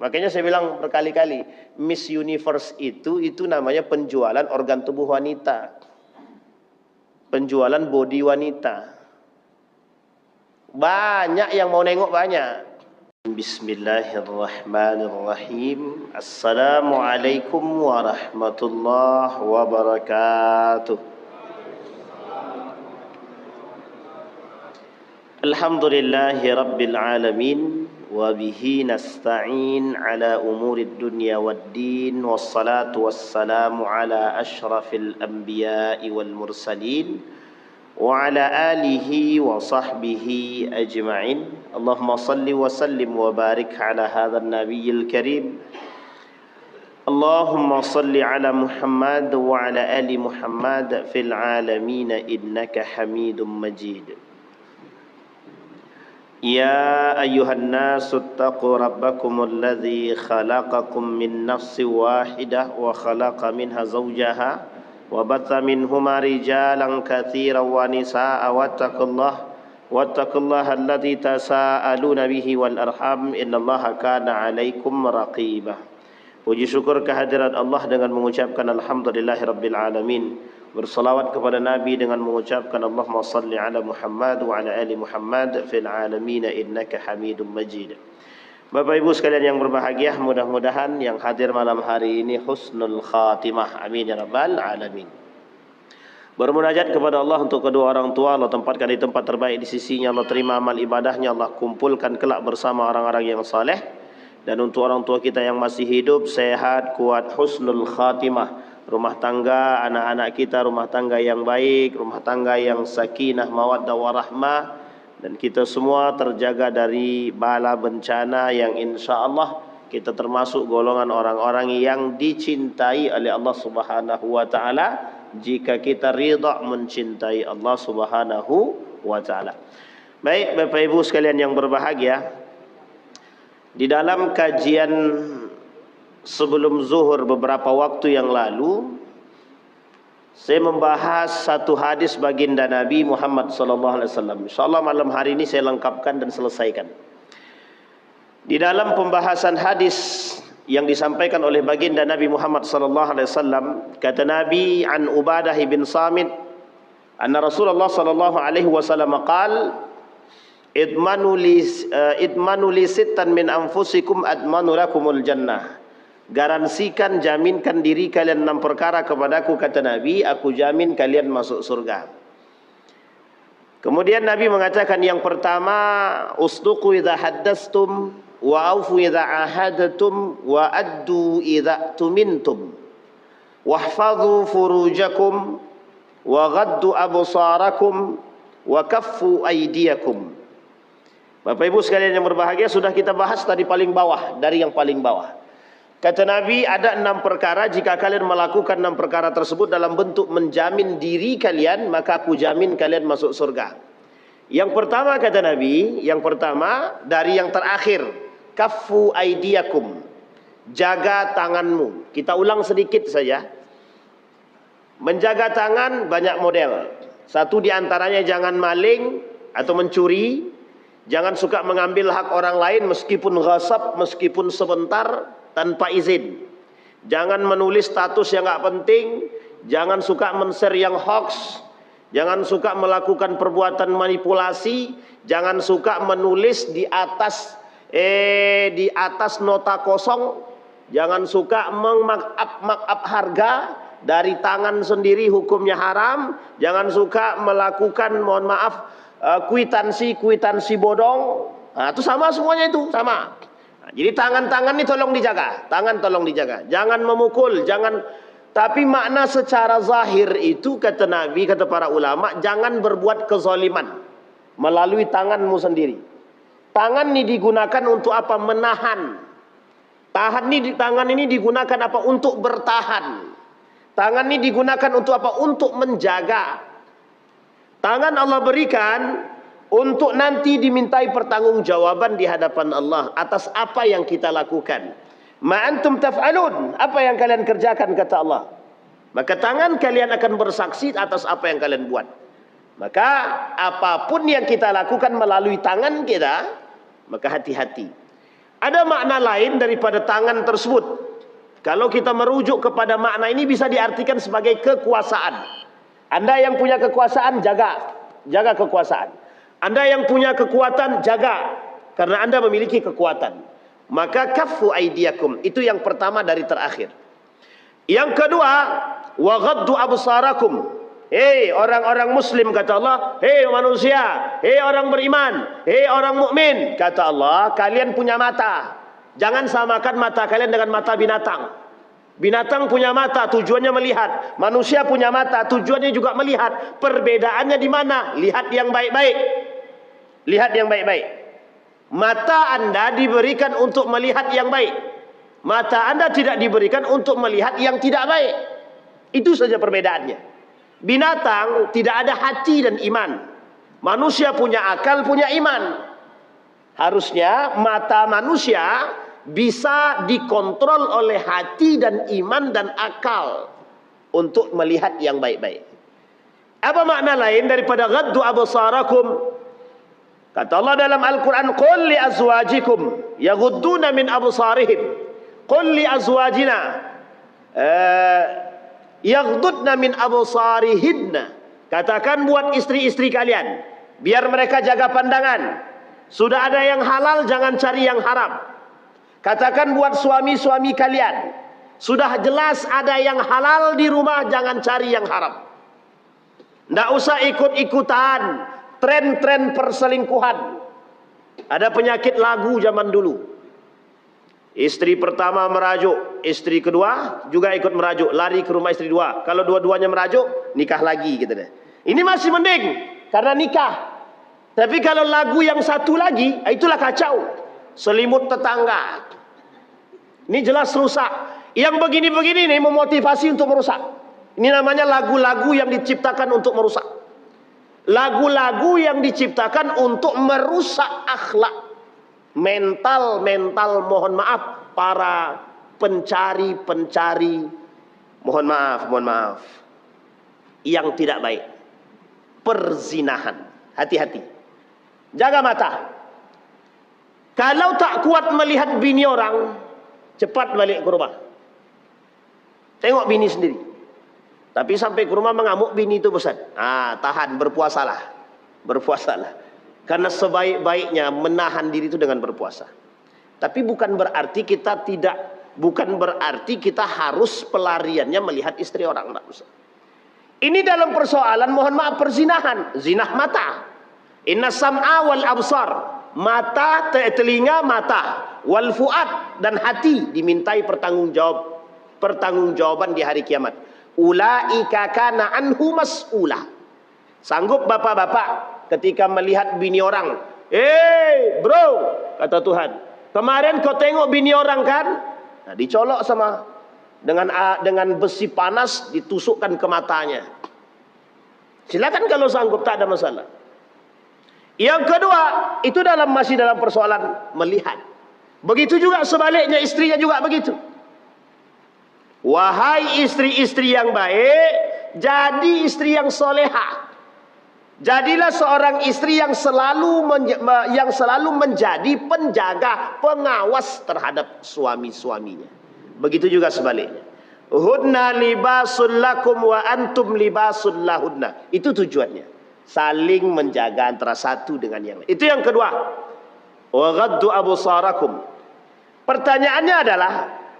Makanya saya bilang berkali-kali, Miss Universe itu namanya penjualan organ tubuh wanita. Penjualan body wanita. Banyak yang mau nengok, banyak. Bismillahirrahmanirrahim. Assalamualaikum warahmatullahi wabarakatuh. Alhamdulillahi rabbil alamin. Wabihi nasta'in ala umurid dunya waddin. Wassalatu wassalamu ala ashrafil anbiya'i wal mursalin wa ala alihi wa sahbihi ajma'in. Allahumma salli wa sallim wa barik ala hadzal nabiyyil karim. Allahumma salli ala Muhammad wa ala ali Muhammad fil alamin innaka Hamidum Majid. Ya ayyuhan nasu ittaqu rabbakumul ladzi khalaqakum min nafsin wahidah wa khalaqa minha zawjaha wa batha minhuma rijalan katsiran wa nisaa'a wattaqullaha alladzi tasaaluna bihi wal arham innallaha kana 'alaikum raqibah. Puji syukur kehadirat Allah dengan mengucapkan alhamdulillahirabbil alamin. Bersalawat kepada Nabi dengan mengucapkan Allahumma salli ala Muhammad wa ala ali Muhammad fil alamin innaka Hamidum Majid. Bapak Ibu sekalian yang berbahagia, mudah-mudahan yang hadir malam hari ini husnul khatimah. Amin ya rabbal alamin. Bermunajat kepada Allah untuk kedua orang tua, Allah tempatkan di tempat terbaik di sisinya, Allah terima amal ibadahnya, Allah kumpulkan kelak bersama orang-orang yang saleh. Dan untuk orang tua kita yang masih hidup, sehat, kuat, husnul khatimah. Rumah tangga anak-anak kita, rumah tangga yang baik, rumah tangga yang sakinah, mawaddah warahmah, dan kita semua terjaga dari bala bencana yang insya Allah kita termasuk golongan orang-orang yang dicintai oleh Allah Subhanahu wa taala jika kita ridha mencintai Allah Subhanahu wa taala. Baik Bapak Ibu sekalian yang berbahagia, di dalam kajian sebelum zuhur beberapa waktu yang lalu, saya membahas satu hadis baginda Nabi Muhammad SAW. InsyaAllah malam hari ini saya lengkapkan dan selesaikan. Di dalam pembahasan hadis yang disampaikan oleh baginda Nabi Muhammad SAW, kata Nabi an Ubadah bin Samit, anna Rasulullah SAW qal, idmanu li sittan min anfusikum admanu lakumul jannah. Garansikan, jaminkan diri kalian 6 perkara kepadaku, kata Nabi, aku jamin kalian masuk surga. Kemudian Nabi mengatakan yang pertama, usduqu idza haddastum wa aufu idza ahadatum wa addu idza tumintum wahfadhu furujakum wa ghaddu absarakum wa kaffu aydiyakum. Bapak Ibu sekalian yang berbahagia, sudah kita bahas tadi paling bawah, dari yang paling bawah. Kata Nabi, ada 6 perkara, jika kalian melakukan 6 perkara tersebut dalam bentuk menjamin diri kalian, maka aku jamin kalian masuk surga. Yang pertama kata Nabi, yang pertama dari yang terakhir, kaffu aidiakum, jaga tanganmu. Kita ulang sedikit saja. Menjaga tangan banyak model. Satu diantaranya jangan maling atau mencuri, jangan suka mengambil hak orang lain meskipun ghasab, meskipun sebentar, tanpa izin. Jangan menulis status yang gak penting, jangan suka men-share yang hoax, jangan suka melakukan perbuatan manipulasi, jangan suka menulis di atas nota kosong, jangan suka meng-markup harga dari tangan sendiri, hukumnya haram. Jangan suka melakukan, mohon maaf, kwitansi bodong. Nah, itu sama semuanya, itu sama. Jadi tangan-tangan ini tolong dijaga, tangan tolong dijaga. Jangan memukul, jangan. Tapi makna secara zahir itu, kata Nabi, kata para ulama, jangan berbuat kezaliman melalui tanganmu sendiri. Tangan ini digunakan untuk apa? Menahan. Tangan ini digunakan apa? Untuk bertahan. Tangan ini digunakan untuk apa? Untuk menjaga. Tangan Allah berikan untuk nanti dimintai pertanggungjawaban di hadapan Allah atas apa yang kita lakukan. Ma antum taf'alun, apa yang kalian kerjakan, kata Allah. Maka tangan kalian akan bersaksi atas apa yang kalian buat. Maka apapun yang kita lakukan melalui tangan kita, maka hati-hati. Ada makna lain daripada tangan tersebut. Kalau kita merujuk kepada makna ini bisa diartikan sebagai kekuasaan. Anda yang punya kekuasaan, jaga kekuasaan. Anda yang punya kekuatan, jaga, karena Anda memiliki kekuatan. Maka kaffu aidiakum, itu yang pertama dari terakhir. Yang kedua, wa ghaddu absarakum. Hei orang-orang muslim, kata Allah. Hei manusia, hei orang beriman, hei orang mukmin, kata Allah, kalian punya mata. Jangan samakan mata kalian dengan mata binatang. Binatang punya mata, tujuannya melihat. Manusia punya mata, tujuannya juga melihat. Perbedaannya di mana? Lihat yang baik-baik. Lihat yang baik-baik. Mata Anda diberikan untuk melihat yang baik. Mata Anda tidak diberikan untuk melihat yang tidak baik. Itu saja perbedaannya. Binatang tidak ada hati dan iman. Manusia punya akal, punya iman. Harusnya mata manusia bisa dikontrol oleh hati dan iman dan akal untuk melihat yang baik-baik. Apa makna lain daripada ghaddu absarakum? Kata Allah dalam Al-Quran, qul li azwajikum yaghudduna min absarihim. Qul li azwajina yaghdudna min absarihinna. Katakan buat istri-istri kalian, biar mereka jaga pandangan. Sudah ada yang halal, jangan cari yang haram. Katakan buat suami-suami kalian, sudah jelas ada yang halal di rumah, jangan cari yang haram. Tidak usah ikut-ikutan tren-tren perselingkuhan. Ada penyakit lagu zaman dulu. Istri pertama merajuk, istri kedua juga ikut merajuk, lari ke rumah istri dua. Kalau dua-duanya merajuk, nikah lagi gitu deh. Ini masih mending karena nikah. Tapi kalau lagu yang satu lagi, itulah kacau. Selimut tetangga. Ini jelas rusak. Yang begini-begini ini memotivasi untuk merusak. Ini namanya lagu-lagu yang diciptakan untuk merusak. Lagu-lagu yang diciptakan untuk merusak akhlak. Mental, mohon maaf, para pencari, mohon maaf, yang tidak baik. Perzinahan. Hati-hati. Jaga mata. Kalau tak kuat melihat bini orang, cepat balik ke rumah. Tengok bini sendiri. Tapi sampai ke rumah mengamuk, bini itu bosan. Tahan, berpuasalah. Karena sebaik-baiknya menahan diri itu dengan berpuasa. Tapi bukan berarti kita harus pelariannya melihat istri orang. Ini dalam persoalan, mohon maaf, perzinahan. Zinah mata. Inna sam'a wal absar. Mata, telinga, mata. Wal fuad, dan hati dimintai pertanggungjawaban di hari kiamat. Ulaika kana anhu mas'ula. Sanggup bapak-bapak ketika melihat bini orang? Bro, kata Tuhan, kemarin kau tengok bini orang kan? Nah, dicolok sama dengan besi panas, ditusukkan ke matanya. Silakan kalau sanggup, tak ada masalah. Yang kedua, itu masih dalam persoalan melihat. Begitu juga sebaliknya, istrinya juga begitu. Wahai istri-istri yang baik, jadi istri yang solehah. Jadilah seorang istri yang selalu menjadi penjaga, pengawas terhadap suami-suaminya. Begitu juga sebaliknya. Hunna libasul lakum wa antum libasul lahunna. Itu tujuannya. Saling menjaga antara satu dengan yang lain. Itu yang kedua. Wa ghaddu absarakum. Pertanyaannya adalah,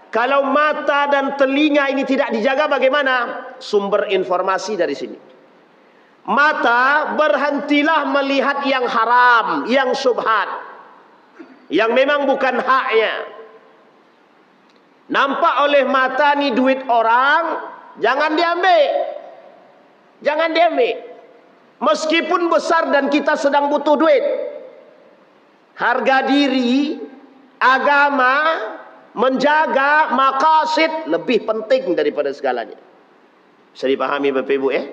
kalau mata dan telinga ini tidak dijaga, bagaimana? Sumber informasi dari sini. Mata, berhentilah melihat yang haram, yang syubhat, yang memang bukan haknya. Nampak oleh mata ni duit orang, jangan diambil. Jangan diambil. Meskipun besar dan kita sedang butuh duit. Harga diri, agama, menjaga maqasid lebih penting daripada segalanya. Bisa dipahami Bapak Ibu ya?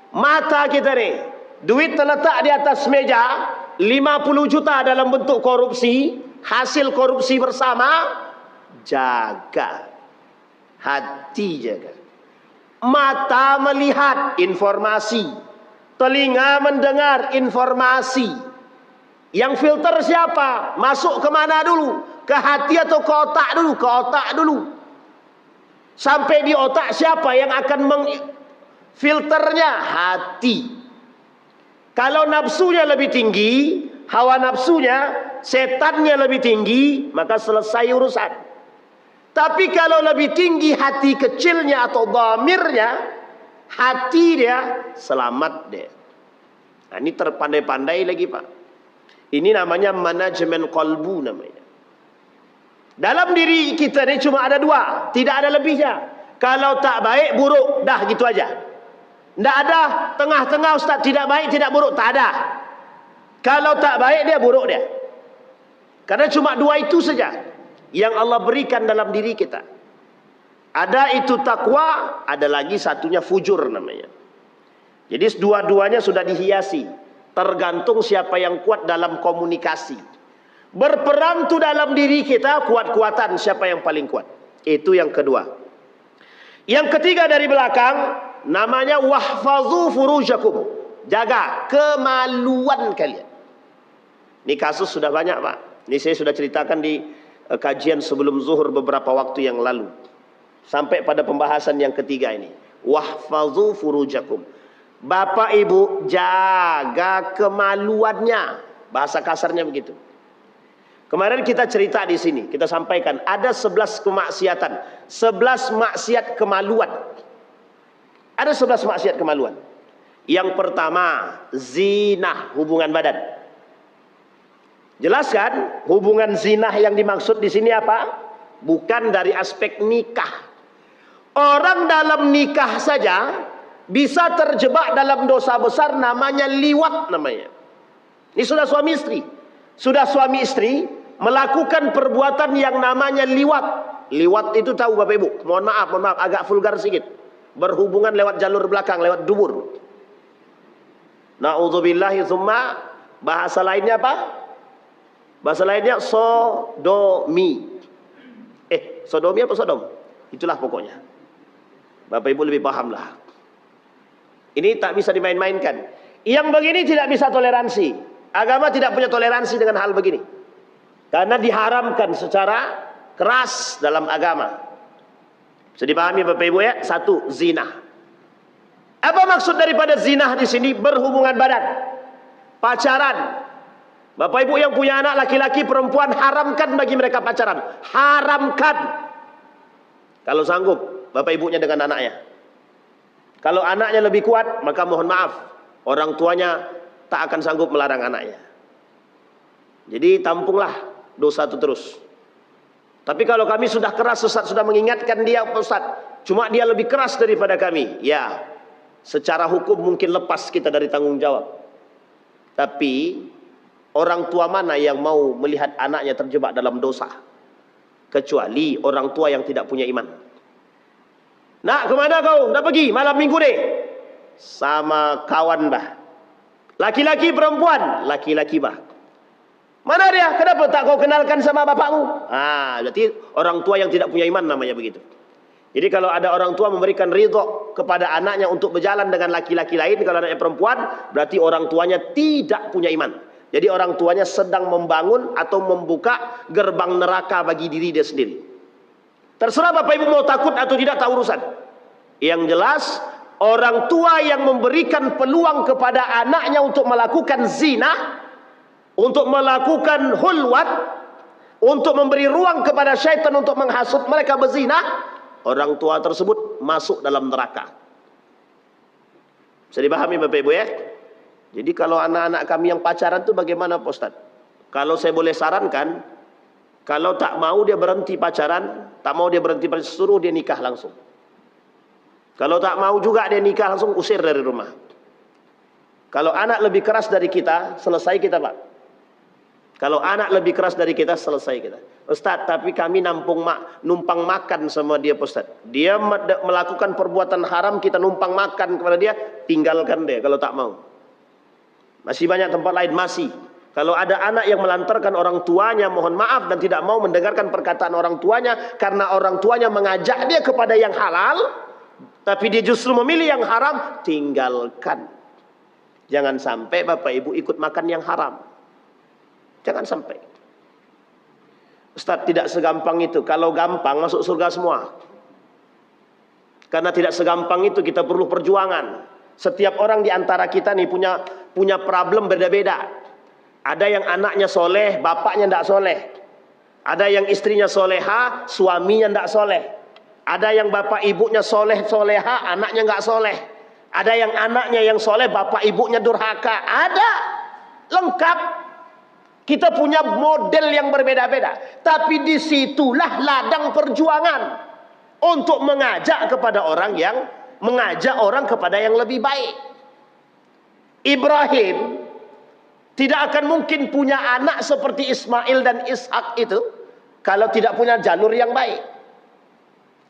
Mata kita ni, duit terletak di atas meja, 50 juta dalam bentuk korupsi, hasil korupsi bersama, jaga. Hati jaga. Mata melihat informasi, telinga mendengar informasi. Yang filter siapa? Masuk ke mana dulu? Ke hati atau ke otak dulu? Ke otak dulu. Sampai di otak siapa yang akan mengfilternya? Hati. Kalau nafsunya lebih tinggi, hawa nafsunya, setannya lebih tinggi, maka selesai urusan. Tapi kalau lebih tinggi hati kecilnya atau dhamirnya, hati dia, selamat dia. Nah, ini terpandai-pandai lagi Pak. Ini namanya manajemen qalbu namanya. Dalam diri kita ini cuma ada dua, tidak ada lebihnya. Kalau tak baik, buruk, dah gitu aja. Tidak ada tengah-tengah Ustaz, tidak baik, tidak buruk, tak ada. Kalau tak baik dia, buruk dia. Karena cuma dua itu saja yang Allah berikan dalam diri kita. Ada itu takwa, ada lagi satunya fujur namanya. Jadi dua-duanya sudah dihiasi. Tergantung siapa yang kuat dalam komunikasi. Berperang tu dalam diri kita, kuat-kuatan siapa yang paling kuat. Itu yang kedua. Yang ketiga dari belakang, namanya wahfazu furujakum. Jaga kemaluan kalian. Ini kasus sudah banyak Pak. Ini saya sudah ceritakan di kajian sebelum zuhur beberapa waktu yang lalu. Sampai pada pembahasan yang ketiga ini. Wahfazu furujakum. Bapak ibu jaga kemaluannya. Bahasa kasarnya begitu. Kemarin kita cerita di sini, kita sampaikan ada 11 kemaksiatan, 11 maksiat kemaluan. Ada 11 maksiat kemaluan. Yang pertama, zina, hubungan badan. Jelaskan hubungan zina yang dimaksud di sini apa? Bukan dari aspek nikah. Orang dalam nikah saja bisa terjebak dalam dosa besar namanya liwat namanya. Ini sudah suami istri. Sudah suami istri melakukan perbuatan yang namanya liwat. Liwat itu tahu Bapak Ibu? Mohon maaf, agak vulgar sedikit. Berhubungan lewat jalur belakang, lewat dubur. Na'udzubillahi tsumma. Bahasa lainnya apa? Bahasa lainnya sodomi. Sodomi apa sodom? Itulah pokoknya. Bapak Ibu lebih paham lah. Ini tak bisa dimain-mainkan. Yang begini tidak bisa toleransi. Agama tidak punya toleransi dengan hal begini. Karena diharamkan secara keras dalam agama. Bisa dipahami Bapak Ibu ya? Satu, zina. Apa maksud daripada zina di sini? Berhubungan badan, pacaran. Bapak Ibu yang punya anak laki-laki, perempuan, haramkan bagi mereka pacaran. Haramkan. Kalau sanggup Bapak Ibunya dengan anaknya. Kalau anaknya lebih kuat, maka mohon maaf, orang tuanya tak akan sanggup melarang anaknya. Jadi tampunglah dosa itu terus. Tapi kalau kami sudah keras, Ustaz sudah mengingatkan dia, Ustaz, cuma dia lebih keras daripada kami. Ya, secara hukum mungkin lepas kita dari tanggung jawab. Tapi orang tua mana yang mau melihat anaknya terjebak dalam dosa? Kecuali orang tua yang tidak punya iman. Nak, kemana kau? Dah pergi malam minggu deh. Sama kawan bah. Laki-laki perempuan? Laki-laki bah. Mana dia? Kenapa tak kau kenalkan sama bapakmu? Berarti orang tua yang tidak punya iman namanya begitu. Jadi kalau ada orang tua memberikan ridho kepada anaknya untuk berjalan dengan laki-laki lain, kalau anaknya perempuan, berarti orang tuanya tidak punya iman. Jadi orang tuanya sedang membangun atau membuka gerbang neraka bagi diri dia sendiri. Terserah Bapak Ibu mau takut atau tidak, tak urusan. Yang jelas, orang tua yang memberikan peluang kepada anaknya untuk melakukan zina, untuk melakukan hulwat, untuk memberi ruang kepada syaitan untuk menghasut mereka berzina, orang tua tersebut masuk dalam neraka. Bisa dipahami Bapak Ibu ya? Jadi kalau anak-anak kami yang pacaran itu bagaimana Pak Ustadz? Kalau saya boleh sarankan, kalau tak mau dia berhenti pacaran, tak mau dia berhenti pacaran, suruh dia nikah langsung. Kalau tak mau juga dia nikah langsung, usir dari rumah. Kalau anak lebih keras dari kita, selesai kita Pak. Kalau anak lebih keras dari kita, selesai kita. Ustaz, tapi kami numpang makan sama dia Ustaz. Dia melakukan perbuatan haram, kita numpang makan kepada dia, tinggalkan dia kalau tak mau. Masih banyak tempat lain, masih. Kalau ada anak yang melantarkan orang tuanya, mohon maaf, dan tidak mau mendengarkan perkataan orang tuanya, karena orang tuanya mengajak dia kepada yang halal, tapi dia justru memilih yang haram, tinggalkan. Jangan sampai Bapak Ibu ikut makan yang haram. Jangan sampai. Ustaz, tidak segampang itu. Kalau gampang masuk surga semua. Karena tidak segampang itu, kita perlu perjuangan. Setiap orang di antara kita nih punya problem beda-beda. Ada yang anaknya soleh, bapaknya tidak soleh. Ada yang istrinya soleha, suaminya tidak soleh. Ada yang bapak ibunya soleh soleha, anaknya nggak soleh. Ada yang anaknya yang soleh, bapak ibunya durhaka. Ada, lengkap. Kita punya model yang berbeda-beda. Tapi disitulah ladang perjuangan untuk mengajak kepada orang kepada yang lebih baik. Ibrahim tidak akan mungkin punya anak seperti Ismail dan Ishak itu kalau tidak punya jalur yang baik.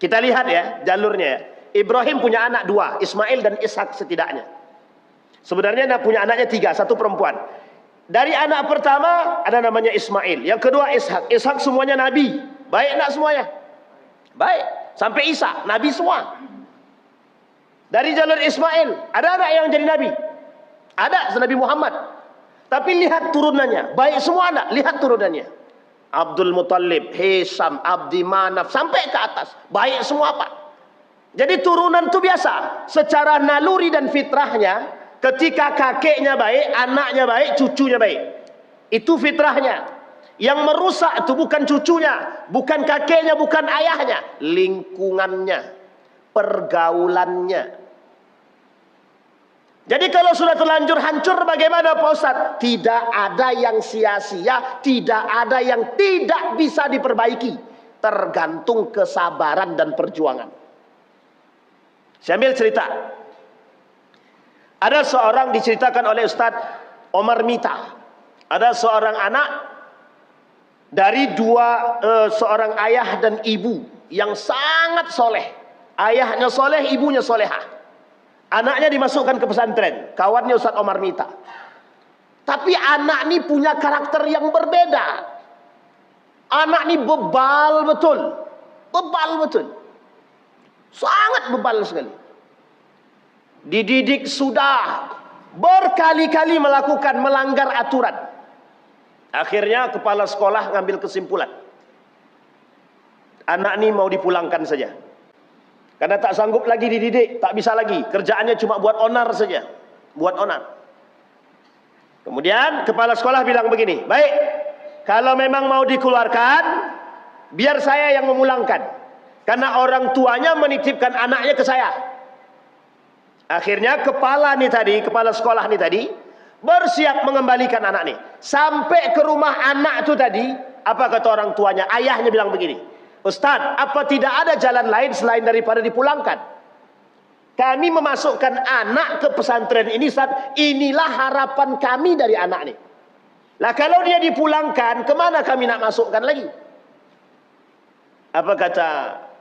Kita lihat ya jalurnya ya. Ibrahim punya anak 2, Ismail dan Ishak setidaknya. Sebenarnya punya anaknya 3, 1 perempuan. Dari anak pertama ada namanya Ismail, yang kedua Ishak. Ishak semuanya nabi, baik enggak semuanya? Baik, sampai Isa, nabi semua. Dari jalur Ismail, ada anak yang jadi nabi? Ada, Nabi Muhammad. Tapi lihat turunannya, baik semua anak, lihat turunannya. Abdul Muttalib, Hisham, Abdi Manaf, sampai ke atas, baik semua Pak. Jadi turunan itu biasa, secara naluri dan fitrahnya, ketika kakeknya baik, anaknya baik, cucunya baik. Itu fitrahnya. Yang merusak itu bukan cucunya, bukan kakeknya, bukan ayahnya, lingkungannya, pergaulannya. Jadi kalau sudah terlanjur hancur bagaimana Pak Ustadz? Tidak ada yang sia-sia, tidak ada yang tidak bisa diperbaiki. Tergantung kesabaran dan perjuangan. Saya ambil cerita. Ada seorang diceritakan oleh Ustadz Omar Mita. Ada seorang anak dari seorang ayah dan ibu yang sangat soleh. Ayahnya soleh, ibunya solehah. Anaknya dimasukkan ke pesantren, kawannya Ustadz Omar Mita. Tapi anak ini punya karakter yang berbeda. Anak ini bebal betul. Bebal betul. Sangat bebal sekali. Dididik sudah berkali-kali melanggar aturan. Akhirnya kepala sekolah ngambil kesimpulan. Anak ini mau dipulangkan saja. Karena tak sanggup lagi dididik, tak bisa lagi. Kerjaannya cuma buat onar saja. Buat onar. Kemudian kepala sekolah bilang begini, baik, kalau memang mau dikeluarkan, biar saya yang memulangkan. Karena orang tuanya menitipkan anaknya ke saya. Akhirnya kepala sekolah nih tadi, bersiap mengembalikan anak nih. Sampai ke rumah anak itu tadi, apa kata orang tuanya? Ayahnya bilang begini, Ustadz, apa tidak ada jalan lain selain daripada dipulangkan? Kami memasukkan anak ke pesantren ini, Ustadz. Inilah harapan kami dari anak ini. Lah kalau dia dipulangkan, kemana kami nak masukkan lagi? Apa kata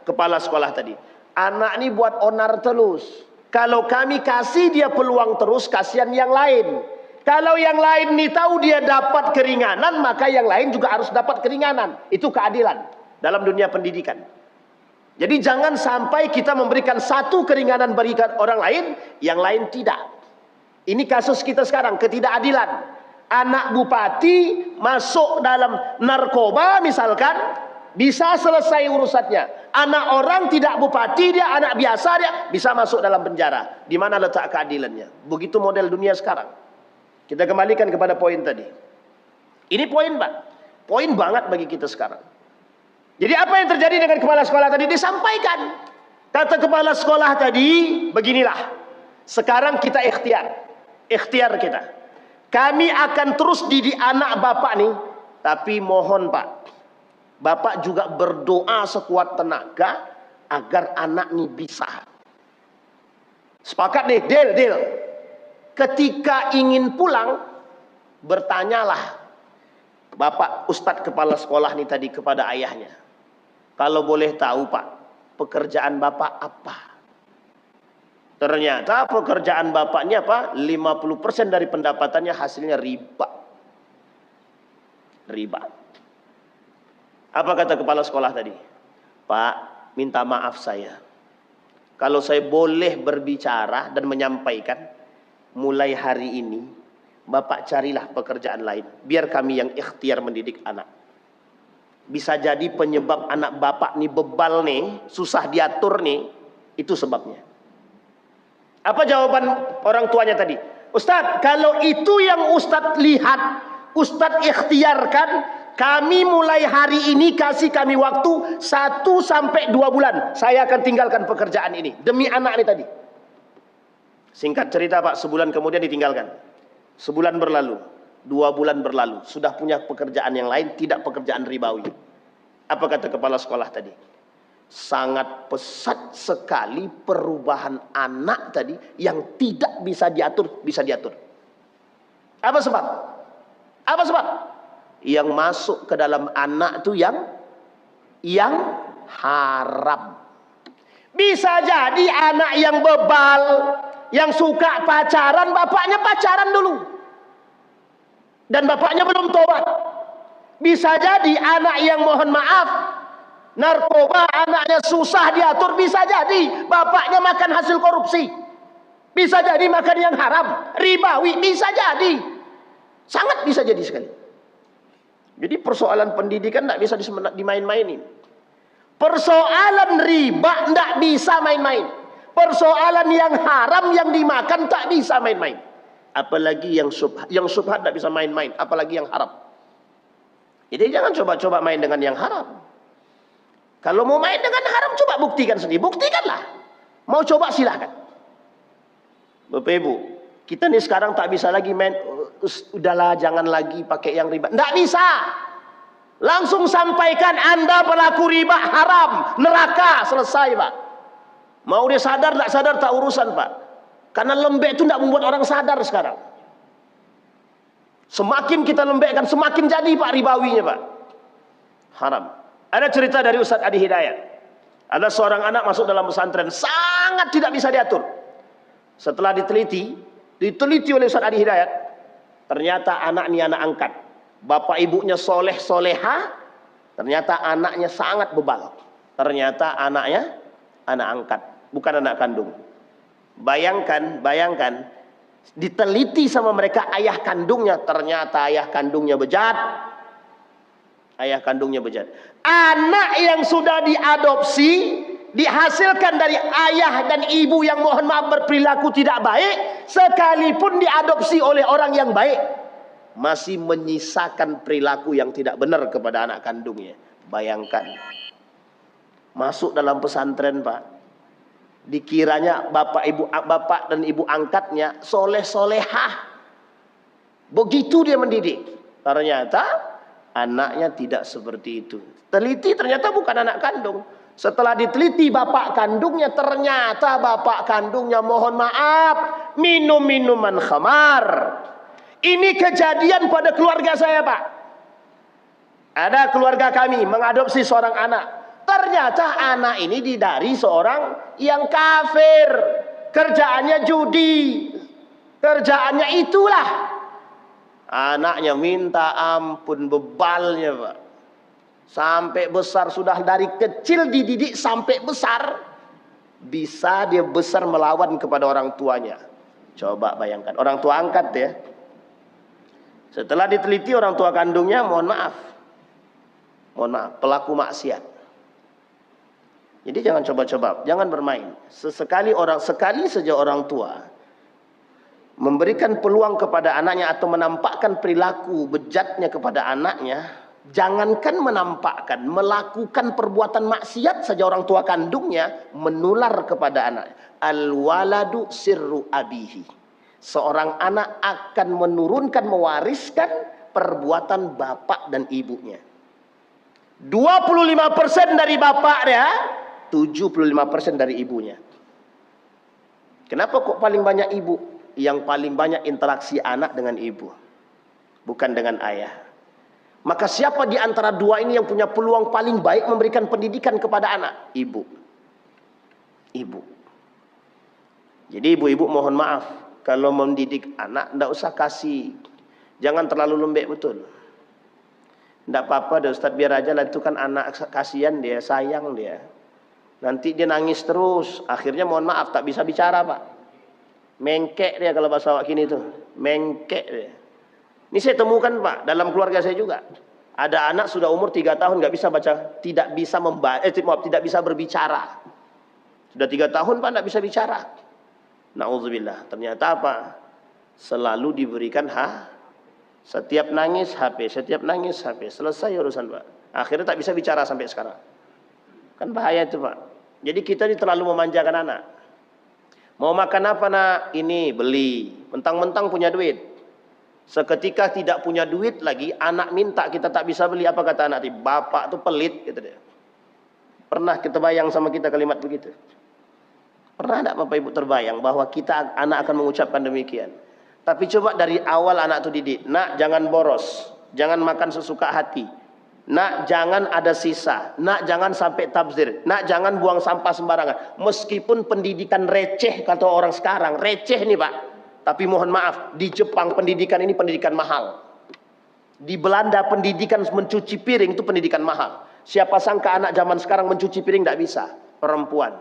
kepala sekolah tadi? Anak ini buat onar terus. Kalau kami kasih dia peluang terus, kasihan yang lain. Kalau yang lain nih tahu dia dapat keringanan, maka yang lain juga harus dapat keringanan. Itu keadilan dalam dunia pendidikan. Jadi jangan sampai kita memberikan satu keringanan berikan orang lain, yang lain tidak. Ini kasus kita sekarang, ketidakadilan. Anak bupati masuk dalam narkoba misalkan, bisa selesai urusannya. Anak orang tidak bupati, dia anak biasa, dia bisa masuk dalam penjara. Di mana letak keadilannya? Begitu model dunia sekarang. Kita kembalikan kepada poin tadi. Ini poin Pak, poin banget bagi kita sekarang. Jadi apa yang terjadi dengan kepala sekolah tadi disampaikan. Kata kepala sekolah tadi, beginilah. Sekarang kita ikhtiar kita. Kami akan terus didik anak Bapak nih, tapi mohon Pak, Bapak juga berdoa sekuat tenaga agar anak nih bisa. Sepakat nih, deal. Ketika ingin pulang, bertanyalah Bapak Ustadz kepala sekolah nih tadi kepada ayahnya. Kalau boleh tahu Pak, pekerjaan Bapak apa? Ternyata pekerjaan bapaknya apa? 50% dari pendapatannya hasilnya riba. Apa kata kepala sekolah tadi? Pak, minta maaf saya. Kalau saya boleh berbicara dan menyampaikan, mulai hari ini Bapak carilah pekerjaan lain. Biar kami yang ikhtiar mendidik anak. Bisa jadi penyebab anak bapak nih bebal nih, susah diatur nih, itu sebabnya. Apa jawaban orang tuanya tadi? Ustadz, kalau itu yang Ustadz lihat, Ustadz ikhtiarkan, kami mulai hari ini kasih kami waktu 1 sampai 2 bulan. Saya akan tinggalkan pekerjaan ini. Demi anak ini tadi. Singkat cerita Pak, sebulan kemudian ditinggalkan. Sebulan berlalu, 2 bulan berlalu. Sudah punya pekerjaan yang lain, tidak pekerjaan ribawi. Apa kata kepala sekolah tadi? Sangat pesat sekali perubahan anak tadi yang tidak bisa diatur, bisa diatur. Apa sebab? Apa sebab? Yang masuk ke dalam anak itu yang haram. Bisa jadi anak yang bebal, yang suka pacaran, bapaknya pacaran dulu. Dan bapaknya belum tobat. Bisa jadi anak yang mohon maaf, narkoba, anaknya susah diatur. Bisa jadi bapaknya makan hasil korupsi. Bisa jadi makan yang haram, ribawi. Bisa jadi. Sangat bisa jadi sekali. Jadi persoalan pendidikan tidak bisa dimain-mainin. Persoalan riba tidak bisa main-main. Persoalan yang haram yang dimakan tak bisa main-main. Apalagi yang subhat tidak bisa main-main. Apalagi yang haram. Jadi jangan coba-coba main dengan yang haram. Kalau mau main dengan haram, coba buktikan sendiri. Buktikanlah. Mau coba silahkan. Bapak Ibu, kita nih sekarang tak bisa lagi main, udahlah jangan lagi pakai yang riba. Tidak bisa. Langsung sampaikan Anda pelaku riba haram. Neraka, selesai Pak. Mau dia sadar, tak sadar, tak urusan Pak. Karena lembek itu tidak membuat orang sadar sekarang. Semakin kita lembekkan, semakin jadi Pak ribawinya Pak. Haram. Ada cerita dari Ustadz Adi Hidayat. Ada seorang anak masuk dalam pesantren, sangat tidak bisa diatur. Setelah diteliti oleh Ustadz Adi Hidayat, ternyata anak ini anak angkat. Bapak ibunya soleh soleha, ternyata anaknya sangat bebal. Ternyata anaknya anak angkat, bukan anak kandung. Bayangkan, diteliti sama mereka ayah kandungnya, ternyata ayah kandungnya bejat. Ayah kandungnya bejat. Anak yang sudah diadopsi, dihasilkan dari ayah dan ibu yang mohon maaf berperilaku tidak baik, sekalipun diadopsi oleh orang yang baik, masih menyisakan perilaku yang tidak benar kepada anak kandungnya. Bayangkan. Masuk dalam pesantren Pak. Dikiranya bapak dan ibu angkatnya soleh-solehah. Begitu dia mendidik. Ternyata anaknya tidak seperti itu. Teliti ternyata bukan anak kandung. Setelah diteliti bapak kandungnya, ternyata bapak kandungnya mohon maaf minum minuman khamar. Ini kejadian pada keluarga saya Pak. Ada keluarga kami mengadopsi seorang anak. Ternyata anak ini dari seorang yang kafir. Kerjaannya judi. Kerjaannya itulah. Anaknya minta ampun bebalnya Pak. Sampai besar, sudah dari kecil dididik sampai besar. Bisa dia besar melawan kepada orang tuanya. Coba bayangkan. Orang tua angkat ya. Setelah diteliti orang tua kandungnya, mohon maaf, pelaku maksiat. Jadi jangan coba-coba, jangan bermain. Sekali saja orang tua memberikan peluang kepada anaknya atau menampakkan perilaku bejatnya kepada anaknya, jangankan menampakkan, melakukan perbuatan maksiat saja orang tua kandungnya menular kepada anak. Al-waladu sirru abihi. Seorang anak akan menurunkan, mewariskan perbuatan bapak dan ibunya. 25% dari bapaknya, 75% dari ibunya. Kenapa kok paling banyak ibu? Yang paling banyak interaksi anak dengan ibu, bukan dengan ayah. Maka siapa di antara dua ini yang punya peluang paling baik memberikan pendidikan kepada anak? Ibu. Ibu. Jadi ibu-ibu mohon maaf, kalau mendidik anak tidak usah kasih, jangan terlalu lembek betul. Tidak apa-apa deh Ustaz, biar aja lah, itu kan anak, kasihan dia, sayang dia. Nanti dia nangis terus, akhirnya mohon maaf tak bisa bicara Pak. Mengkek dia kalau bahasa awak kini tuh, mengkek dia. Ini saya temukan Pak, dalam keluarga saya juga. Ada anak sudah umur 3 tahun nggak bisa baca, tidak bisa tidak bisa berbicara. Sudah 3 tahun Pak nggak bisa bicara. Nauzubillah. Ternyata apa? Selalu diberikan setiap nangis HP, setiap nangis HP. Selesai urusan Pak. Akhirnya tak bisa bicara sampai sekarang. Kan bahaya itu Pak. Jadi kita ini terlalu memanjakan anak. Mau makan apa nak? Ini beli. Mentang-mentang punya duit. Seketika tidak punya duit lagi, anak minta kita tak bisa beli. Apa kata anak tadi? Bapak tuh pelit, gitu dia. Pernah kita bayang sama kita kalimat begitu? Pernah tidak Bapak Ibu terbayang bahwa kita anak akan mengucapkan demikian? Tapi coba dari awal anak itu didik. Nak jangan boros, jangan makan sesuka hati. Nak jangan ada sisa. Nak jangan sampai tabzir. Nak jangan buang sampah sembarangan. Meskipun pendidikan receh kata orang sekarang, receh nih Pak. Tapi mohon maaf, di Jepang pendidikan ini pendidikan mahal. Di Belanda pendidikan mencuci piring itu pendidikan mahal. Siapa sangka anak zaman sekarang mencuci piring tidak bisa. Perempuan,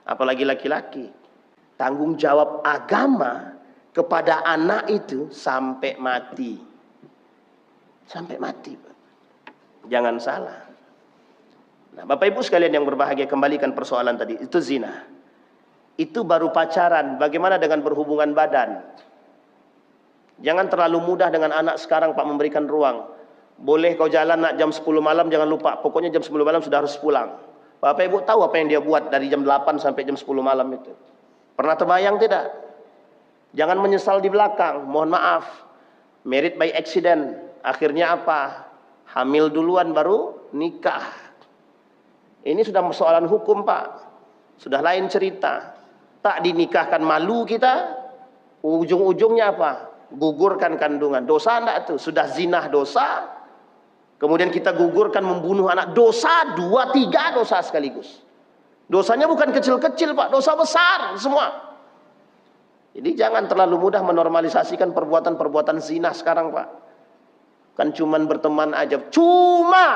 apalagi laki-laki. Tanggung jawab agama kepada anak itu sampai mati. Sampai mati Pak. Jangan salah. Nah, Bapak Ibu sekalian yang berbahagia, kembalikan persoalan tadi. Itu zina. Itu baru pacaran. Bagaimana dengan berhubungan badan? Jangan terlalu mudah dengan anak sekarang Pak memberikan ruang. Boleh kau jalan nak jam 10 malam, jangan lupa. Pokoknya jam 10 malam sudah harus pulang. Bapak Ibu tahu apa yang dia buat dari jam 8 sampai jam 10 malam itu? Pernah terbayang tidak? Jangan menyesal di belakang. Mohon maaf. Married by accident. Akhirnya apa? Hamil duluan baru nikah. Ini sudah persoalan hukum Pak. Sudah lain cerita. Tak dinikahkan malu kita. Ujung-ujungnya apa? Gugurkan kandungan. Dosa enggak tuh? Sudah zinah dosa. Kemudian kita gugurkan membunuh anak. Dosa 2, 3 dosa sekaligus. Dosanya bukan kecil-kecil Pak. Dosa besar semua. Jadi jangan terlalu mudah menormalisasikan perbuatan-perbuatan zina sekarang Pak. Kan cuman berteman aja. Cuma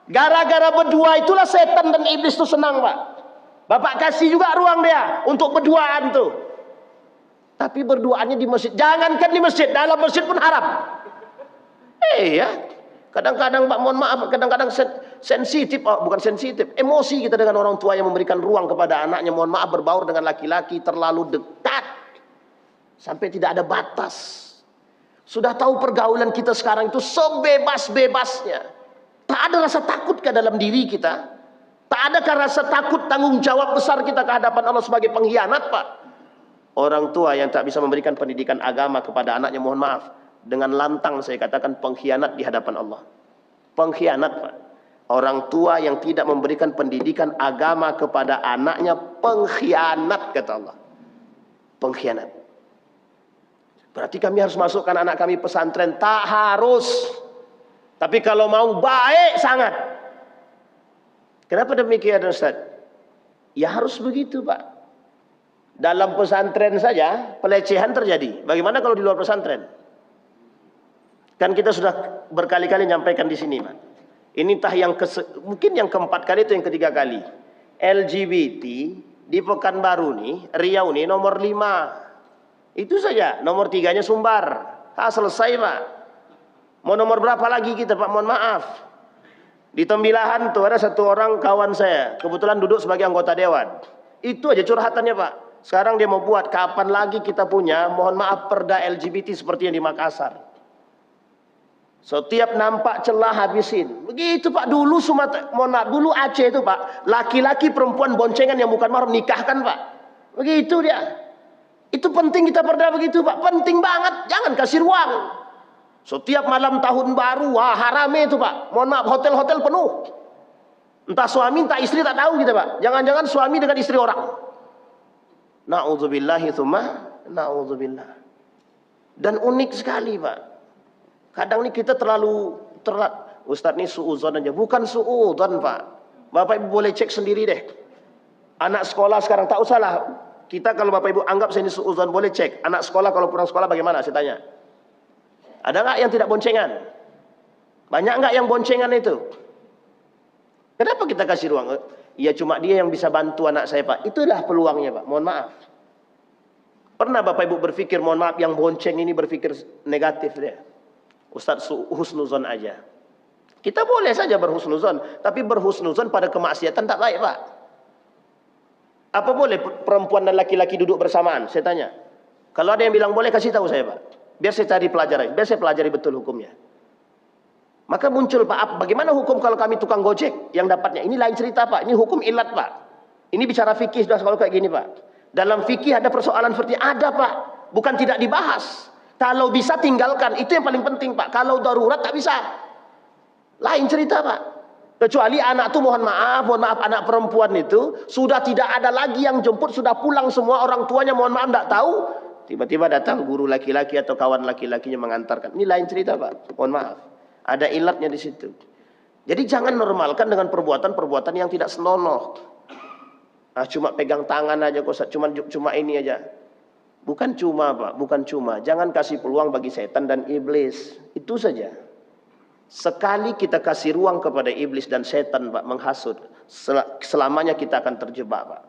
gara-gara berdua itulah setan dan iblis tuh senang Pak. Bapak kasih juga ruang dia untuk berduaan tuh. Tapi berduaannya di masjid. Jangankan di masjid, dalam masjid pun haram. Ya. Kadang-kadang Pak, mohon maaf, kadang-kadang sensitif, bukan sensitif, emosi kita dengan orang tua yang memberikan ruang kepada anaknya. Mohon maaf, berbaur dengan laki-laki terlalu dekat sampai tidak ada batas. Sudah tahu pergaulan kita sekarang itu sebebas-bebasnya. Tak ada rasa takut ke dalam diri kita. Tak adakah rasa takut tanggung jawab besar kita ke hadapan Allah sebagai pengkhianat Pak? Orang tua yang tak bisa memberikan pendidikan agama kepada anaknya, mohon maaf, dengan lantang saya katakan pengkhianat di hadapan Allah. Pengkhianat Pak. Orang tua yang tidak memberikan pendidikan agama kepada anaknya, pengkhianat kata Allah. Pengkhianat. Berarti kami harus masukkan anak kami pesantren? Tak harus. Tapi kalau mau baik sangat. Kenapa demikian Ustaz? Ya harus begitu Pak. Dalam pesantren saja pelecehan terjadi. Bagaimana kalau di luar pesantren? Kan kita sudah berkali-kali menyampaikan di sini Pak. Ini entah yang mungkin yang keempat kali itu yang ketiga kali. LGBT di Pekanbaru nih, Riau nih nomor 5. Itu saja, nomor 3-nya Sumbar. Selesai Pak. Mau nomor berapa lagi kita Pak? Mohon maaf. Di Tembilahan tuh ada satu orang kawan saya, kebetulan duduk sebagai anggota dewan. Itu aja curhatannya Pak. Sekarang dia mau buat, kapan lagi kita punya, mohon maaf, perda LGBT seperti yang di Makassar. Setiap nampak celah habisin. Begitu Pak, dulu Sumatera, mohon maaf, dulu Aceh itu Pak, laki-laki perempuan boncengan yang bukan mahram nikahkan Pak. Begitu dia. Itu penting kita perda begitu Pak, penting banget, jangan kasih ruang. Setiap malam tahun baru, wah harame itu Pak. Mohon maaf, hotel-hotel penuh. Entah suami, entah istri, tak tahu kita Pak. Jangan-jangan suami dengan istri orang. Na'udzubillahi tsumma na'udzubillah. Dan unik sekali Pak. Kadang ini kita terlalu Ustaz ini suudzon aja. Bukan suudzon Pak. Bapak Ibu boleh cek sendiri deh. Anak sekolah sekarang tak usah lah. Kita kalau Bapak Ibu anggap saya ini suudzon, boleh cek. Anak sekolah kalau pulang sekolah bagaimana? Saya tanya. Ada nggak yang tidak boncengan? Banyak nggak yang boncengan itu? Kenapa kita kasih ruang? Ya cuma dia yang bisa bantu anak saya Pak. Itulah peluangnya Pak. Mohon maaf. Pernah Bapak Ibu berpikir, mohon maaf, yang bonceng ini berpikir negatif dia? Ustaz husnuzon aja. Kita boleh saja berhusnuzon, tapi berhusnuzon pada kemaksiatan tak baik, Pak. Apa boleh perempuan dan laki-laki duduk bersamaan? Saya tanya. Kalau ada yang bilang boleh, kasih tahu saya, Pak. Biar saya cari pelajaran, biar saya pelajari betul hukumnya. Maka muncul, Pak, bagaimana hukum kalau kami tukang gojek yang dapatnya? Ini lain cerita, Pak. Ini hukum ilat, Pak. Ini bicara fikih sudah kalau kayak gini, Pak. Dalam fikih ada persoalan seperti ada, Pak. Bukan tidak dibahas. Kalau bisa tinggalkan, itu yang paling penting, Pak. Kalau darurat tak bisa. Lain cerita, Pak. Kecuali anak tuh mohon maaf anak perempuan itu sudah tidak ada lagi yang jemput, sudah pulang semua orang tuanya, mohon maaf tidak tahu. Tiba-tiba datang guru laki-laki atau kawan laki-lakinya mengantarkan. Ini lain cerita, Pak. Mohon maaf. Ada ilatnya di situ. Jadi jangan normalkan dengan perbuatan-perbuatan yang tidak senonoh. Cuma pegang tangan aja kok, cuma ini aja. Bukan cuma, Pak, bukan cuma. Jangan kasih peluang bagi setan dan iblis. Itu saja. Sekali kita kasih ruang kepada iblis dan setan, Pak, menghasut, selamanya kita akan terjebak, Pak.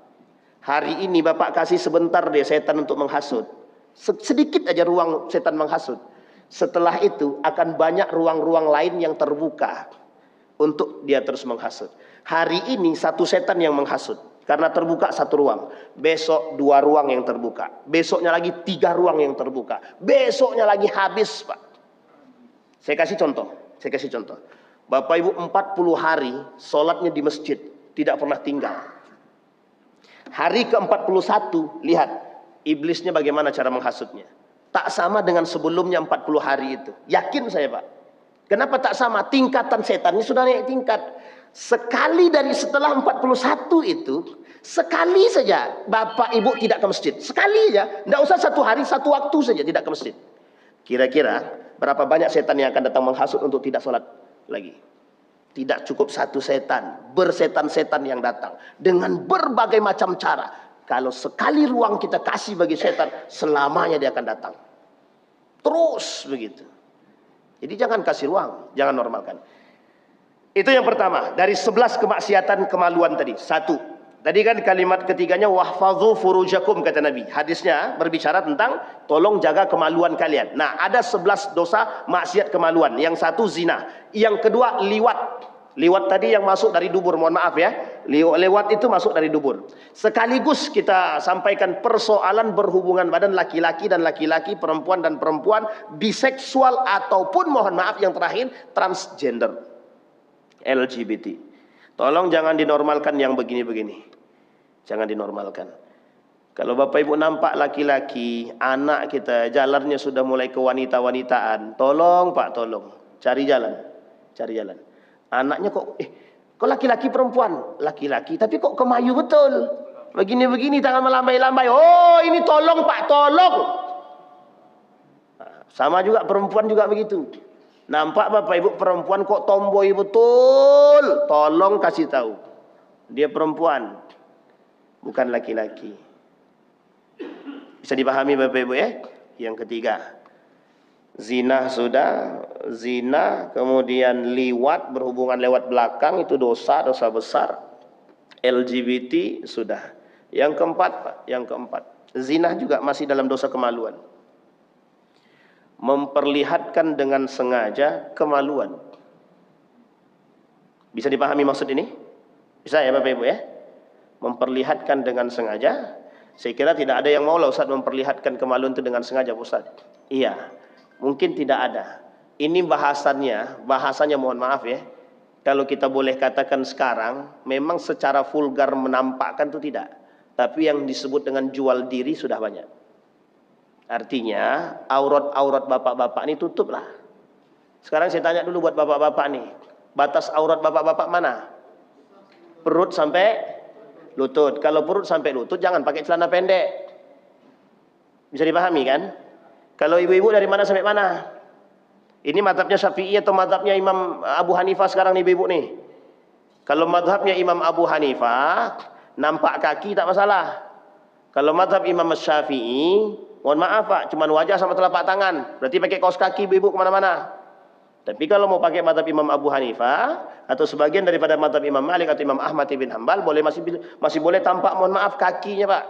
Hari ini Bapak kasih sebentar deh setan untuk menghasut. Sedikit aja ruang setan menghasut. Setelah itu akan banyak ruang-ruang lain yang terbuka untuk dia terus menghasut. Hari ini satu setan yang menghasut karena terbuka satu ruang. Besok 2 ruang yang terbuka. Besoknya lagi 3 ruang yang terbuka. Besoknya lagi habis, Pak. Saya kasih contoh. Bapak Ibu 40 hari sholatnya di masjid, tidak pernah tinggal. Hari ke-41, lihat iblisnya bagaimana cara menghasutnya. Tak sama dengan sebelumnya 40 hari itu. Yakin saya, Pak. Kenapa tak sama? Tingkatan setannya sudah naik tingkat. Sekali dari setelah 41 itu, sekali saja Bapak Ibu tidak ke masjid. Sekali aja, tidak usah 1 hari, 1 waktu saja tidak ke masjid. Kira-kira berapa banyak setan yang akan datang menghasut untuk tidak sholat lagi? Tidak cukup 1 setan, bersetan-setan yang datang dengan berbagai macam cara. Kalau sekali ruang kita kasih bagi setan, selamanya dia akan datang. Terus begitu. Jadi jangan kasih ruang, jangan normalkan. Itu yang pertama, dari 11 kemaksiatan kemaluan tadi. 1. Tadi kan kalimat ketiganya wahfadzu furujakum kata Nabi. Hadisnya berbicara tentang tolong jaga kemaluan kalian. Nah, ada 11 dosa maksiat kemaluan. Yang 1 zina, yang kedua liwat. Liwat tadi yang masuk dari dubur, mohon maaf ya. Lewat itu masuk dari dubur. Sekaligus kita sampaikan persoalan berhubungan badan laki-laki dan laki-laki, perempuan dan perempuan, biseksual ataupun mohon maaf yang terakhir transgender, LGBT. Tolong jangan dinormalkan yang begini-begini. Jangan dinormalkan. Kalau Bapak Ibu nampak laki-laki, anak kita jalannya sudah mulai ke wanita-wanitaan, tolong Pak, tolong cari jalan. Cari jalan. Anaknya kok laki-laki perempuan? Laki-laki, tapi kok kemayu betul. Begini-begini tangan melambai-lambai. Oh, ini tolong Pak, tolong. Sama juga perempuan juga begitu. Nampak Bapak Ibu perempuan kok tomboy betul, tolong kasih tahu. Dia perempuan, bukan laki-laki. Bisa dipahami Bapak Ibu ya? Yang ketiga, zina sudah, zina, kemudian liwat, berhubungan lewat belakang, itu dosa besar. LGBT sudah. Yang keempat, Pak, yang keempat, zina juga masih dalam dosa kemaluan. Memperlihatkan dengan sengaja kemaluan. Bisa dipahami maksud ini? Bisa ya Bapak Ibu ya? Memperlihatkan dengan sengaja. Saya kira tidak ada yang mau lah Ustaz memperlihatkan kemaluan itu dengan sengaja Ustaz. Iya, mungkin tidak ada. Ini bahasanya mohon maaf ya. Kalau kita boleh katakan sekarang, memang secara vulgar menampakkan itu tidak. Tapi yang disebut dengan jual diri sudah banyak. Artinya aurat-aurat bapak-bapak ini tutuplah. Sekarang saya tanya dulu buat bapak-bapak nih, batas aurat bapak-bapak mana? Perut sampai lutut. Kalau perut sampai lutut jangan pakai celana pendek. Bisa dipahami kan? Kalau ibu-ibu dari mana sampai mana? Ini mazhabnya Syafi'i atau mazhabnya Imam Abu Hanifah sekarang nih ibu-ibu nih? Kalau mazhabnya Imam Abu Hanifah, nampak kaki tak masalah. Kalau mazhab Imam Syafi'i, mohon maaf Pak, cuma wajah sama telapak tangan. Berarti pakai kaos kaki ibu-ibu kemana-mana. Tapi kalau mau pakai mazhab Imam Abu Hanifah atau sebagian daripada mazhab Imam Malik atau Imam Ahmad bin Hanbal, masih boleh tampak, mohon maaf, kakinya Pak.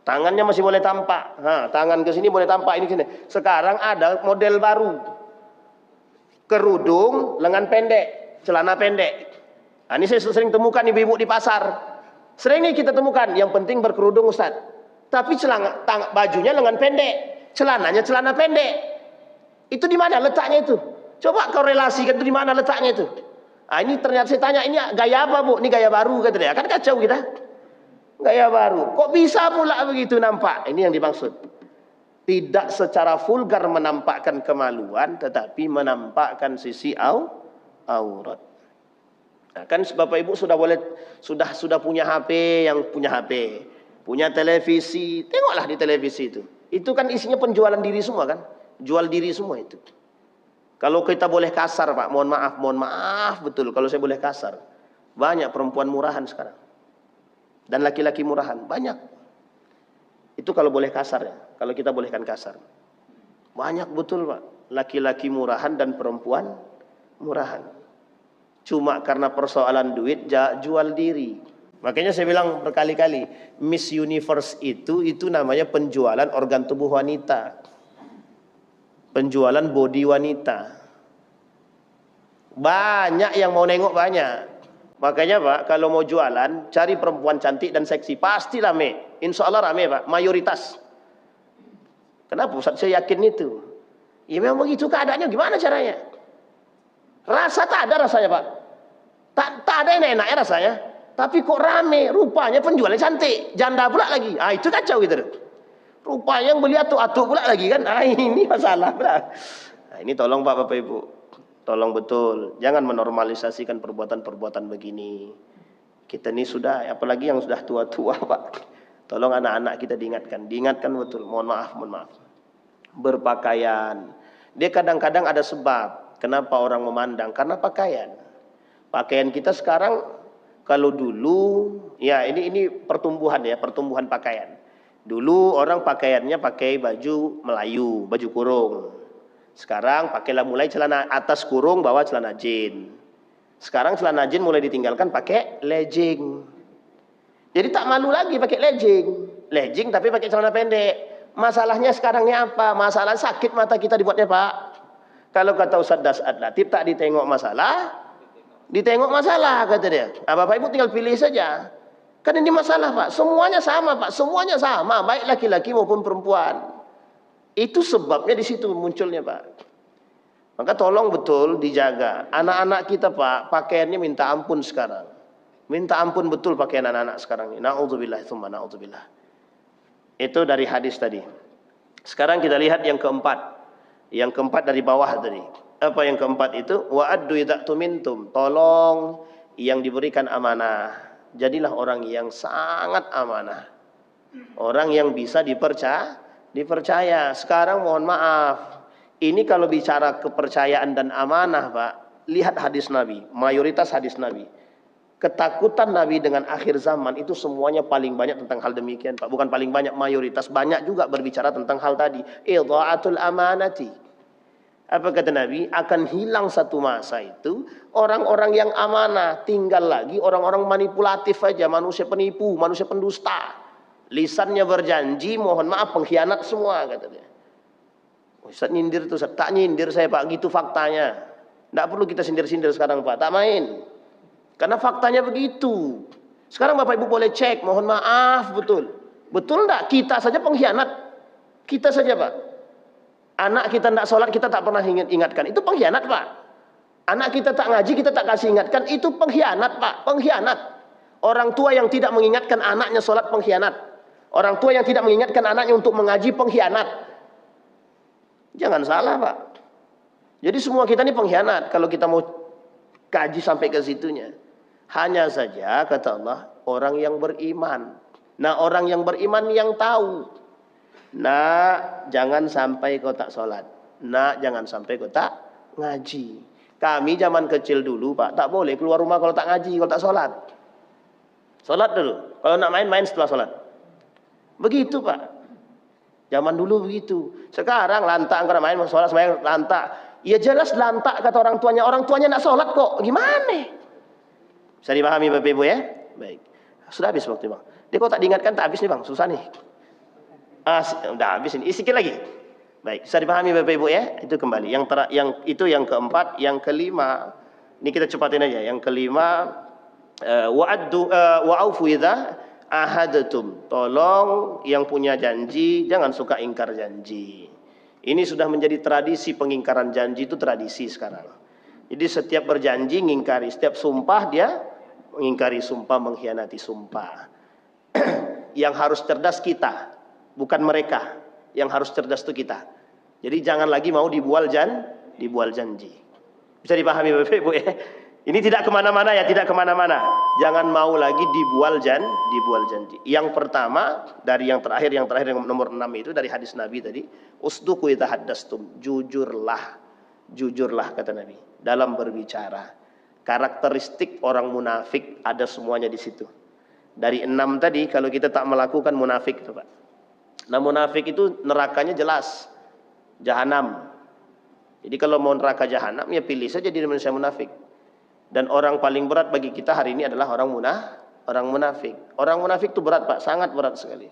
Tangannya masih boleh tampak. Tangan ke sini boleh tampak, ini sini. Sekarang ada model baru. Kerudung lengan pendek. celana pendek. Nah, ini saya sering temukan ibu-ibu di pasar. Sering nih kita temukan, yang penting berkerudung Ustaz. Tapi bajunya lengan pendek, celananya celana pendek. Itu di mana letaknya itu? Coba kau relasikan itu di mana letaknya itu. Nah, ini ternyata saya tanya, ini gaya apa Bu? Ini gaya baru kata dia. Kan kacau kita. Gaya baru. Kok bisa pula begitu nampak? Ini yang dimaksud. Tidak secara vulgar menampakkan kemaluan, tetapi menampakkan sisi aurat. Nah, kan Bapak Ibu sudah punya HP, yang punya HP, punya televisi, tengoklah di televisi itu. Itu kan isinya penjualan diri semua kan? Jual diri semua itu. Kalau kita boleh kasar Pak, mohon maaf betul kalau saya boleh kasar. Banyak perempuan murahan sekarang. Dan laki-laki murahan, banyak. Itu kalau boleh kasar ya, kalau kita bolehkan kasar. Banyak betul Pak, laki-laki murahan dan perempuan murahan. Cuma karena persoalan duit, jual diri. Makanya saya bilang berkali-kali, Miss Universe itu namanya penjualan organ tubuh wanita. Penjualan body wanita. Banyak yang mau nengok banyak. Makanya Pak, kalau mau jualan, cari perempuan cantik dan seksi. Pasti rame. Insya Allah rame Pak, mayoritas. Kenapa Ustaz? Saya yakin itu. Ya memang begitu keadaannya, gimana caranya? Rasa tak ada rasanya Pak. Tak ada yang enak-enaknya rasanya. Tapi kok rame, rupanya penjualnya cantik. Janda pula lagi. Ah, itu kacau gitu. Rupanya yang beli atuk-atuk pula lagi kan. Ah, ini masalah pula. Nah, ini tolong Pak, Bapak Ibu. Tolong betul. Jangan menormalisasikan perbuatan-perbuatan begini. Kita ini sudah, apalagi yang sudah tua-tua Pak. Tolong anak-anak kita diingatkan. Diingatkan betul. Mohon maaf. Berpakaian. Dia kadang-kadang ada sebab. Kenapa orang memandang? Karena pakaian. Pakaian kita sekarang, kalau dulu, ya ini pertumbuhan ya, pertumbuhan pakaian. Dulu orang pakaiannya pakai baju Melayu, baju kurung. Sekarang pakailah mulai celana atas kurung, bawah celana jean. Sekarang celana jean mulai ditinggalkan pakai legging. Jadi tak malu lagi pakai legging. Legging tapi pakai celana pendek. Masalahnya sekarang ini apa? Masalah sakit mata kita dibuatnya Pak. Kalau kata Ustaz Das'ad Latif, tak ditengok masalah, ditengok masalah kata dia. Bapak Ibu tinggal pilih saja. Kan ini masalah Pak, semuanya sama Pak, semuanya sama, baik laki-laki maupun perempuan. Itu sebabnya di situ munculnya Pak. Maka tolong betul dijaga. Anak-anak kita Pak, pakaiannya minta ampun sekarang. Minta ampun betul pakaian anak-anak sekarang ini. Na'udzubillah, tsumma na'udzubillah. Itu dari hadis tadi. Sekarang kita lihat yang keempat. Yang keempat dari bawah tadi. Apa yang keempat itu? Wa'addu idza tumintum. Tolong yang diberikan amanah. Jadilah orang yang sangat amanah. Orang yang bisa dipercaya. Sekarang mohon maaf. Ini kalau bicara kepercayaan dan amanah Pak. Lihat hadis Nabi. Mayoritas hadis Nabi. Ketakutan Nabi dengan akhir zaman itu semuanya paling banyak tentang hal demikian Pak. Bukan paling banyak, mayoritas. Banyak juga berbicara tentang hal tadi. Idha'atul amanati. Apa kata Nabi? Akan hilang satu masa itu orang-orang yang amanah. Tinggal lagi orang-orang manipulatif aja. Manusia penipu, manusia pendusta. Lisannya berjanji, mohon maaf pengkhianat semua kata dia. Ustaz nyindir tuh, Ustaz. Tak nyindir saya Pak, gitu faktanya. Tidak perlu kita sindir-sindir sekarang Pak, tak main. Karena faktanya begitu. Sekarang Bapak Ibu boleh cek, mohon maaf betul. Betul enggak? Kita saja pengkhianat. Kita saja Pak. Anak kita tidak sholat, kita tak pernah ingatkan. Itu pengkhianat Pak. Anak kita tak ngaji, kita tak kasih ingatkan. Itu pengkhianat Pak. Pengkhianat. Orang tua yang tidak mengingatkan anaknya sholat, pengkhianat. Orang tua yang tidak mengingatkan anaknya untuk mengaji, pengkhianat. Jangan salah Pak. Jadi semua kita ini pengkhianat. Kalau kita mau kaji sampai ke situnya. Hanya saja kata Allah, orang yang beriman. Nah orang yang beriman yang tahu. Nak, jangan sampai kau tak sholat. Nak, jangan sampai kau tak ngaji. Kami zaman kecil dulu Pak, tak boleh keluar rumah kalau tak ngaji, kalau tak sholat. Sholat dulu. Kalau nak main setelah sholat. Begitu Pak. Zaman dulu begitu. Sekarang lantak karena main sholat sembahyang lantak. Ya jelas lantak kata orang tuanya. Orang tuanya nak sholat kok. Gimana? Bisa dipahami Bapak Ibu ya? Baik. Sudah habis waktu Bang. Dia kok tak diingatkan tak habis nih Bang. Susah nih. Udah habis ini. Sikit lagi. Baik, bisa dipahami Bapak Ibu ya? Itu kembali. Yang itu yang keempat, yang kelima. Ini kita cepatin aja. Yang kelima, wa'aufu idza ahadatum. Tolong yang punya janji jangan suka ingkar janji. Ini sudah menjadi tradisi, pengingkaran janji itu tradisi sekarang. Jadi setiap berjanji ngingkari, setiap sumpah dia mengingkari sumpah, mengkhianati sumpah. Yang harus cerdas kita, bukan mereka. Yang harus cerdas itu kita. Jadi jangan lagi mau dibual janji. Bisa dipahami Bapak Ibu ya? Ini tidak kemana-mana ya, tidak kemana-mana. Jangan mau lagi dibual janji. Yang pertama dari yang terakhir yang nomor 6 itu dari hadis Nabi tadi, usduqu idza haddastum, jujurlah kata Nabi dalam berbicara. Karakteristik orang munafik ada semuanya di situ. Dari 6 tadi kalau kita tak melakukan munafik itu Pak. Nah munafik itu nerakanya jelas, jahanam. Jadi kalau mau neraka jahanam ya pilih saja diri manusia munafik. Dan orang paling berat bagi kita hari ini adalah orang munafik. Orang munafik itu berat Pak, sangat berat sekali.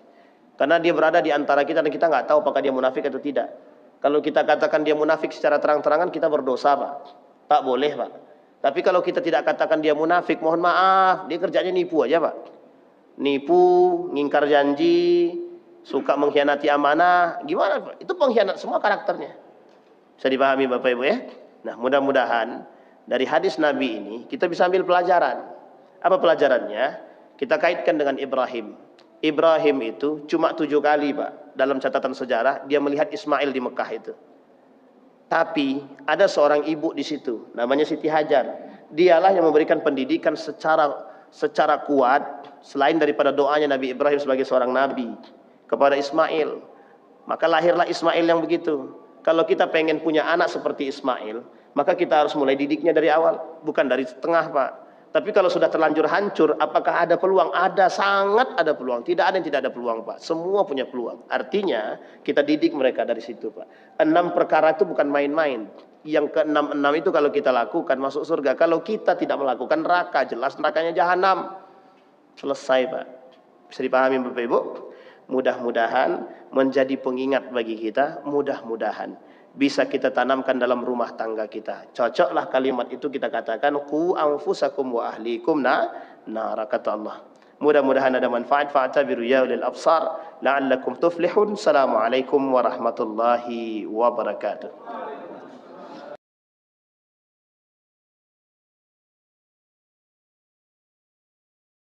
Karena dia berada di antara kita dan kita nggak tahu apakah dia munafik atau tidak. Kalau kita katakan dia munafik secara terang-terangan kita berdosa Pak. Tak boleh Pak. Tapi kalau kita tidak katakan dia munafik, mohon maaf, dia kerjanya nipu aja Pak. Nipu, ngingkar janji, suka mengkhianati amanah, gimana Pak? Itu pengkhianat semua karakternya. Bisa dipahami Bapak Ibu ya? Nah mudah-mudahan dari hadis Nabi ini kita bisa ambil pelajaran. Apa pelajarannya? Kita kaitkan dengan Ibrahim. Ibrahim itu cuma 7 kali Pak dalam catatan sejarah dia melihat Ismail di Mekah itu. Tapi ada seorang ibu di situ, namanya Siti Hajar. Dialah yang memberikan pendidikan secara kuat selain daripada doanya Nabi Ibrahim sebagai seorang nabi kepada Ismail. Maka lahirlah Ismail yang begitu. Kalau kita pengen punya anak seperti Ismail, maka kita harus mulai didiknya dari awal, bukan dari tengah Pak. Tapi kalau sudah terlanjur hancur, apakah ada peluang? Ada, sangat ada peluang. Tidak ada yang tidak ada peluang Pak. Semua punya peluang. Artinya kita didik mereka dari situ Pak. 6 perkara itu bukan main-main. Yang ke-6 itu kalau kita lakukan masuk surga. Kalau kita tidak melakukan neraka, jelas nerakanya jahanam. Selesai Pak. Bisa dipahami Bapak Ibu? Mudah-mudahan menjadi pengingat bagi kita, mudah-mudahan bisa kita tanamkan dalam rumah tangga kita. Cocoklah kalimat itu kita katakan qu anfusakum wa ahlikum nara kata Allah. Mudah-mudahan ada manfaat. Fa'tabiru ya ulil absar la'allakum tuflihun. Assalamualaikum warahmatullahi wabarakatuh.